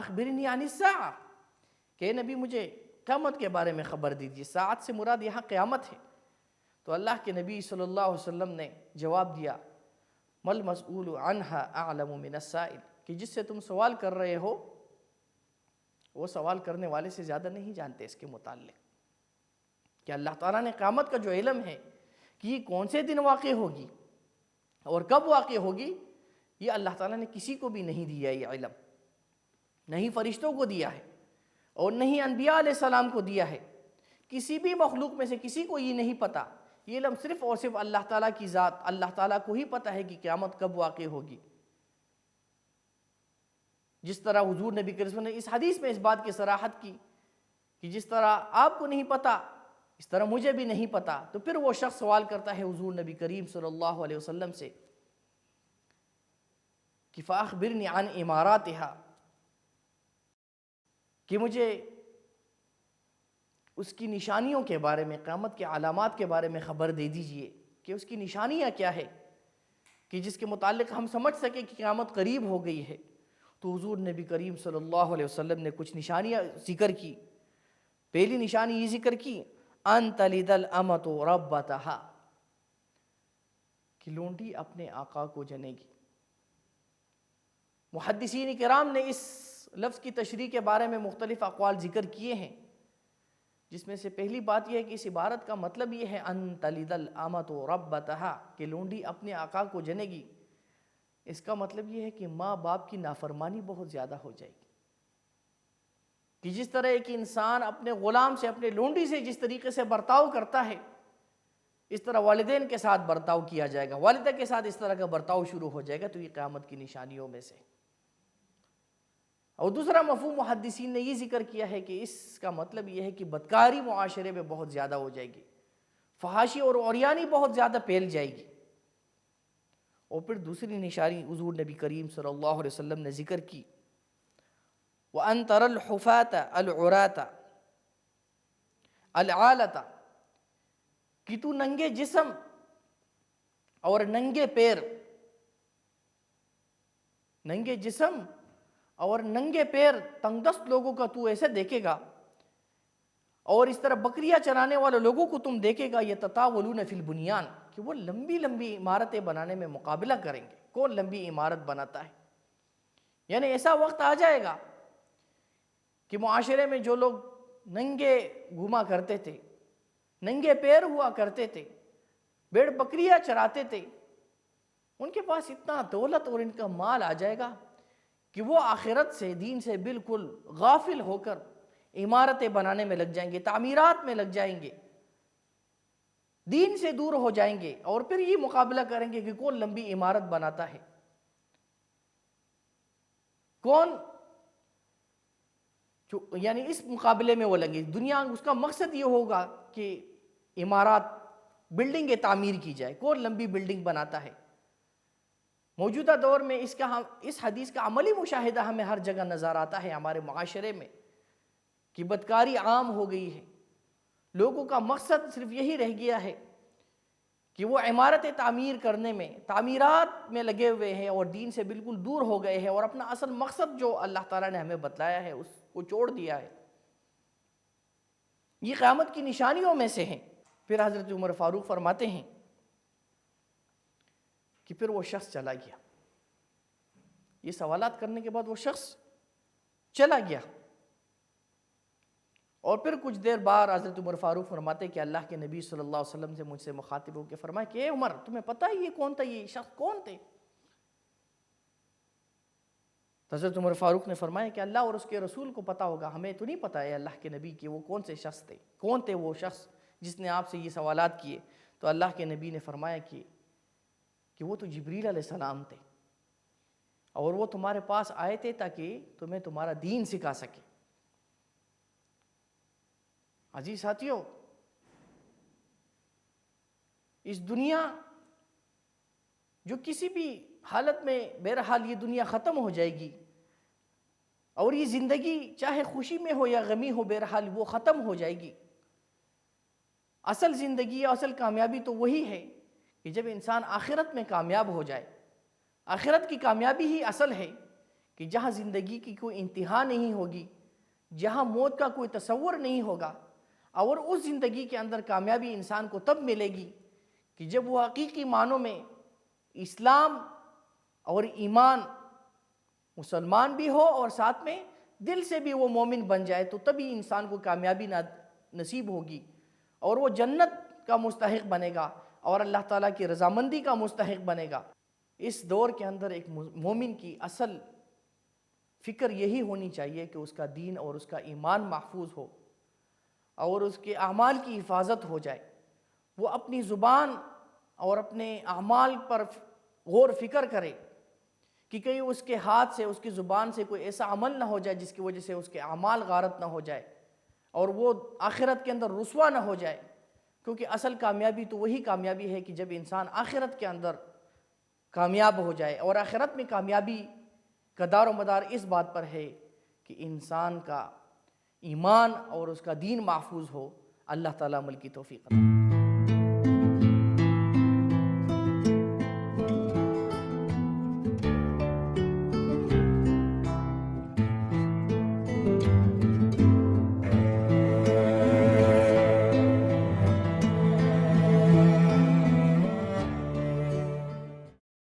فَأَخْبِرْنِي عَنِ السَّاعَةِ کہ نبی مجھے قیامت کے بارے میں خبر دیجیے. ساعت سے مراد یہاں قیامت ہے. تو اللہ کے نبی صلی اللہ علیہ وسلم نے جواب دیا مَا الْمَسْئُولُ عَنْهَا أَعْلَمُ مِنَ السَّائِلِ کہ جس سے تم سوال کر رہے ہو وہ سوال کرنے والے سے زیادہ نہیں جانتے اس کے متعلق. کہ اللہ تعالیٰ نے قیامت کا جو علم ہے کہ یہ کون سے دن واقع ہوگی اور کب واقع ہوگی، یہ اللہ تعالیٰ نے کسی کو بھی نہیں دیا یہ علم. نہیں فرشتوں کو دیا ہے اور نہیں انبیاء علیہ السلام کو دیا ہے. کسی بھی مخلوق میں سے کسی کو یہ نہیں پتا. یہ علم صرف اور صرف اللہ تعالیٰ کی ذات، اللہ تعالیٰ کو ہی پتہ ہے کہ قیامت کب واقع ہوگی. جس طرح حضور نبی کریم صلی اللہ علیہ وسلم نے اس حدیث میں اس بات کی صراحت کی کہ جس طرح آپ کو نہیں پتا اس طرح مجھے بھی نہیں پتا. تو پھر وہ شخص سوال کرتا ہے حضور نبی کریم صلی اللہ علیہ وسلم سے کہ فَأَخْبِرْنِي عَنْ إِمَارَاتِهَا کہ مجھے اس کی نشانیوں کے بارے میں، قیامت کے علامات کے بارے میں خبر دے دیجئے کہ اس کی نشانیاں کیا ہے کہ جس کے متعلق ہم سمجھ سکیں کہ قیامت قریب ہو گئی ہے. تو حضور نبی کریم صلی اللہ علیہ وسلم نے کچھ نشانیاں ذکر کی. پہلی نشانی یہ ذکر کی أَن تَلِدَ الْأَمَةُ رَبَّتَهَا کہ لونڈی اپنے آقا کو جنے گی. محدثین کرام نے اس لفظ کی تشریح کے بارے میں مختلف اقوال ذکر کیے ہیں، جس میں سے پہلی بات یہ ہے کہ اس عبارت کا مطلب یہ ہے أَن تَلِدَ الْأَمَةُ رَبَّتَهَا کہ لونڈی اپنے آقا کو جنے گی. اس کا مطلب یہ ہے کہ ماں باپ کی نافرمانی بہت زیادہ ہو جائے گی. کہ جس طرح ایک انسان اپنے غلام سے، اپنے لونڈی سے جس طریقے سے برتاؤ کرتا ہے، اس طرح والدین کے ساتھ برتاؤ کیا جائے گا، والدہ کے ساتھ اس طرح کا برتاؤ شروع ہو جائے گا. تو یہ قیامت کی نشانیوں میں سے. اور دوسرا مفہوم محدثین نے یہ ذکر کیا ہے کہ اس کا مطلب یہ ہے کہ بدکاری معاشرے میں بہت زیادہ ہو جائے گی، فحاشی اور عریانی بہت زیادہ پھیل جائے گی. اور پھر دوسری نشانی حضور نبی کریم صلی اللہ علیہ وسلم نے ذکر کی وَأَن تَرَى الْحُفَاةَ الْعُرَاةَ الْعَالَةَ کہ تو ننگے جسم اور ننگے پیر، ننگے جسم اور ننگے پیر تنگ دست لوگوں کا تو ایسے دیکھے گا، اور اس طرح بکریاں چرانے والے لوگوں کو تم دیکھے گا يَتَطَاوَلُونَ فِي الْبُنْيَانِ کہ وہ لمبی لمبی عمارتیں بنانے میں مقابلہ کریں گے. کون لمبی عمارت بناتا ہے؟ یعنی ایسا وقت آ جائے گا کہ معاشرے میں جو لوگ ننگے گھوما کرتے تھے، ننگے پیر ہوا کرتے تھے، بھیڑ بکریاں چراتے تھے، ان کے پاس اتنا دولت اور ان کا مال آ جائے گا کہ وہ آخرت سے، دین سے بالکل غافل ہو کر عمارتیں بنانے میں لگ جائیں گے، تعمیرات میں لگ جائیں گے، دین سے دور ہو جائیں گے. اور پھر یہ مقابلہ کریں گے کہ کون لمبی عمارت بناتا ہے، کون، یعنی اس مقابلے میں وہ لگے. دنیا اس کا مقصد یہ ہوگا کہ عمارات، بلڈنگیں تعمیر کی جائے، کون لمبی بلڈنگ بناتا ہے. موجودہ دور میں اس حدیث کا عملی مشاہدہ ہمیں ہر جگہ نظر آتا ہے ہمارے معاشرے میں کہ بدکاری عام ہو گئی ہے. لوگوں کا مقصد صرف یہی رہ گیا ہے کہ وہ عمارتیں تعمیر کرنے میں، تعمیرات میں لگے ہوئے ہیں اور دین سے بالکل دور ہو گئے ہیں، اور اپنا اصل مقصد جو اللہ تعالیٰ نے ہمیں بتلایا ہے اس کو چھوڑ دیا ہے. یہ قیامت کی نشانیوں میں سے ہیں. پھر حضرت عمر فاروق فرماتے ہیں کہ پھر وہ شخص چلا گیا. یہ سوالات کرنے کے بعد وہ شخص چلا گیا، اور پھر کچھ دیر بعد حضرت عمر فاروق فرماتے کہ اللہ کے نبی صلی اللہ علیہ وسلم سے مجھ سے مخاطب ہو کے فرمایا کہ اے عمر، تمہیں پتہ ہے یہ کون تھا، یہ شخص کون تھے؟ حضرت عمر فاروق نے فرمایا کہ اللہ اور اس کے رسول کو پتہ ہوگا، ہمیں تو نہیں پتہ ہے اللہ کے نبی کہ وہ کون سے شخص تھے، کون تھے وہ شخص جس نے آپ سے یہ سوالات کیے. تو اللہ کے نبی نے فرمایا کہ وہ تو جبریل علیہ السلام تھے، اور وہ تمہارے پاس آئے تھے تاکہ تمہیں تمہارا دین سکھا سکے. عزیز ساتھیو، اس دنیا جو کسی بھی حالت میں بہرحال یہ دنیا ختم ہو جائے گی، اور یہ زندگی چاہے خوشی میں ہو یا غمی ہو بہرحال وہ ختم ہو جائے گی. اصل زندگی یا اصل کامیابی تو وہی ہے کہ جب انسان آخرت میں کامیاب ہو جائے. آخرت کی کامیابی ہی اصل ہے کہ جہاں زندگی کی کوئی انتہا نہیں ہوگی، جہاں موت کا کوئی تصور نہیں ہوگا، اور اس زندگی کے اندر کامیابی انسان کو تب ملے گی کہ جب وہ حقیقی معنوں میں اسلام اور ایمان مسلمان بھی ہو اور ساتھ میں دل سے بھی وہ مومن بن جائے، تو تبھی انسان کو کامیابی نصیب ہوگی اور وہ جنت کا مستحق بنے گا اور اللہ تعالیٰ کی رضامندی کا مستحق بنے گا۔ اس دور کے اندر ایک مومن کی اصل فکر یہی ہونی چاہیے کہ اس کا دین اور اس کا ایمان محفوظ ہو اور اس کے اعمال کی حفاظت ہو جائے، وہ اپنی زبان اور اپنے اعمال پر غور فکر کرے کہ کہیں اس کے ہاتھ سے، اس کی زبان سے کوئی ایسا عمل نہ ہو جائے جس کی وجہ سے اس کے اعمال غارت نہ ہو جائے اور وہ آخرت کے اندر رسوا نہ ہو جائے، کیونکہ اصل کامیابی تو وہی کامیابی ہے کہ جب انسان آخرت کے اندر کامیاب ہو جائے، اور آخرت میں کامیابی کا دار و مدار اس بات پر ہے کہ انسان کا ایمان اور اس کا دین محفوظ ہو۔ اللہ تعالیٰ عمل کی توفیق عطا۔